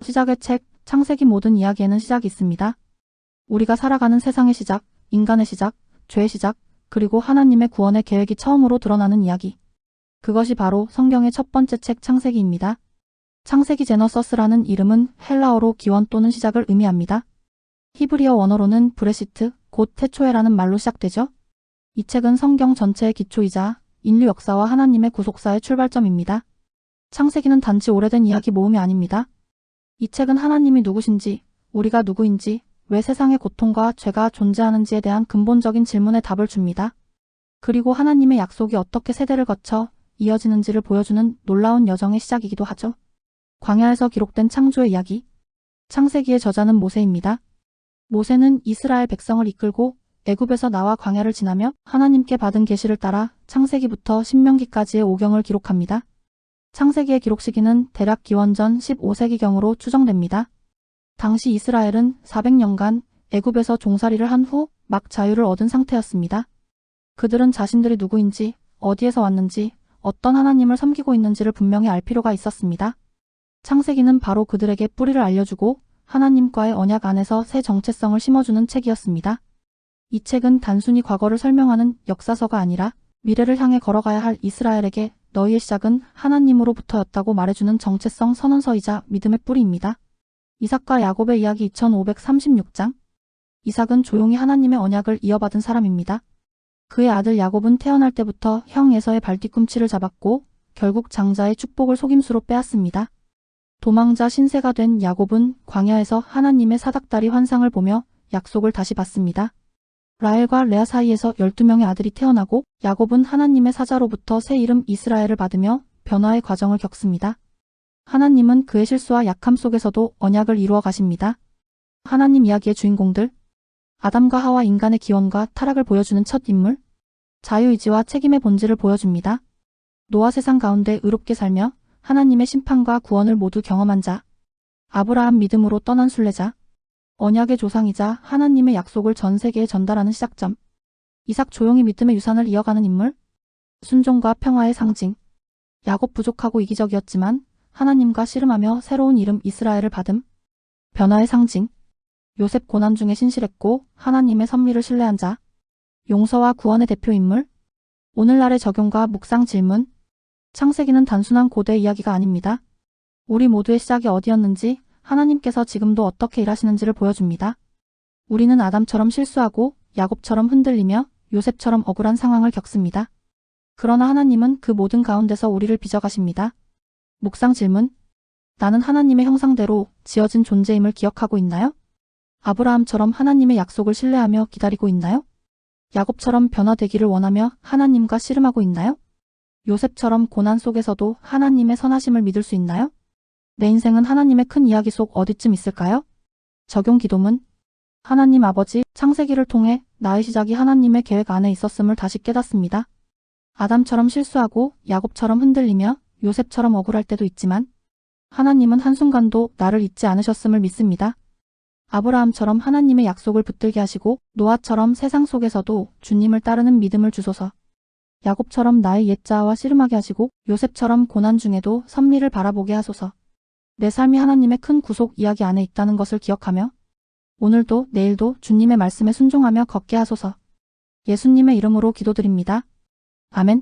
시작의 책, 창세기 모든 이야기에는 시작이 있습니다. 우리가 살아가는 세상의 시작, 인간의 시작, 죄의 시작, 그리고 하나님의 구원의 계획이 처음으로 드러나는 이야기. 그것이 바로 성경의 첫 번째 책 창세기입니다. 창세기 제너서스라는 이름은 헬라어로 기원 또는 시작을 의미합니다. 히브리어 원어로는 브레시트, 곧 태초에라는 말로 시작되죠. 이 책은 성경 전체의 기초이자 인류 역사와 하나님의 구속사의 출발점입니다. 창세기는 단지 오래된 이야기 모음이 아닙니다. 이 책은 하나님이 누구신지, 우리가 누구인지, 왜 세상의 고통과 죄가 존재하는지에 대한 근본적인 질문에 답을 줍니다. 그리고 하나님의 약속이 어떻게 세대를 거쳐 이어지는지를 보여주는 놀라운 여정의 시작이기도 하죠. 광야에서 기록된 창조의 이야기. 창세기의 저자는 모세입니다. 모세는 이스라엘 백성을 이끌고 애굽에서 나와 광야를 지나며 하나님께 받은 계시를 따라 창세기부터 신명기까지의 오경을 기록합니다. 창세기의 기록 시기는 대략 기원전 15세기경으로 추정됩니다. 당시 이스라엘은 400년간 애굽에서 종살이를 한 후 막 자유를 얻은 상태였습니다. 그들은 자신들이 누구인지, 어디에서 왔는지, 어떤 하나님을 섬기고 있는지를 분명히 알 필요가 있었습니다. 창세기는 바로 그들에게 뿌리를 알려주고 하나님과의 언약 안에서 새 정체성을 심어주는 책이었습니다. 이 책은 단순히 과거를 설명하는 역사서가 아니라 미래를 향해 걸어가야 할 이스라엘에게 너희의 시작은 하나님으로부터였다고 말해주는 정체성 선언서이자 믿음의 뿌리입니다. 이삭과 야곱의 이야기 2536장. 이삭은 조용히 하나님의 언약을 이어받은 사람입니다. 그의 아들 야곱은 태어날 때부터 형 에서의 발뒤꿈치를 잡았고 결국 장자의 축복을 속임수로 빼앗습니다. 도망자 신세가 된 야곱은 광야에서 하나님의 사닥다리 환상을 보며 약속을 다시 받습니다. 라헬과 레아 사이에서 12명의 아들이 태어나고 야곱은 하나님의 사자로부터 새 이름 이스라엘을 받으며 변화의 과정을 겪습니다. 하나님은 그의 실수와 약함 속에서도 언약을 이루어 가십니다. 하나님 이야기의 주인공들. 아담과 하와 인간의 기원과 타락을 보여주는 첫 인물. 자유의지와 책임의 본질을 보여줍니다. 노아 세상 가운데 의롭게 살며 하나님의 심판과 구원을 모두 경험한 자. 아브라함 믿음으로 떠난 순례자. 언약의 조상이자 하나님의 약속을 전 세계에 전달하는 시작점. 이삭 조용히 믿음의 유산을 이어가는 인물. 순종과 평화의 상징. 야곱 부족하고 이기적이었지만 하나님과 씨름하며 새로운 이름 이스라엘을 받음. 변화의 상징. 요셉 고난 중에 신실했고 하나님의 섭리를 신뢰한 자. 용서와 구원의 대표 인물. 오늘날의 적용과 묵상 질문. 창세기는 단순한 고대 이야기가 아닙니다. 우리 모두의 시작이 어디였는지, 하나님께서 지금도 어떻게 일하시는지를 보여줍니다. 우리는 아담처럼 실수하고 야곱처럼 흔들리며 요셉처럼 억울한 상황을 겪습니다. 그러나 하나님은 그 모든 가운데서 우리를 빚어가십니다. 묵상 질문. 나는 하나님의 형상대로 지어진 존재임을 기억하고 있나요? 아브라함처럼 하나님의 약속을 신뢰하며 기다리고 있나요? 야곱처럼 변화되기를 원하며 하나님과 씨름하고 있나요? 요셉처럼 고난 속에서도 하나님의 선하심을 믿을 수 있나요? 내 인생은 하나님의 큰 이야기 속 어디쯤 있을까요? 적용 기도문. 하나님 아버지, 창세기를 통해 나의 시작이 하나님의 계획 안에 있었음을 다시 깨닫습니다. 아담처럼 실수하고 야곱처럼 흔들리며 요셉처럼 억울할 때도 있지만 하나님은 한순간도 나를 잊지 않으셨음을 믿습니다. 아브라함처럼 하나님의 약속을 붙들게 하시고 노아처럼 세상 속에서도 주님을 따르는 믿음을 주소서. 야곱처럼 나의 옛자아와 씨름하게 하시고 요셉처럼 고난 중에도 섭리를 바라보게 하소서. 내 삶이 하나님의 큰 구속 이야기 안에 있다는 것을 기억하며 오늘도 내일도 주님의 말씀에 순종하며 걷게 하소서. 예수님의 이름으로 기도드립니다. 아멘.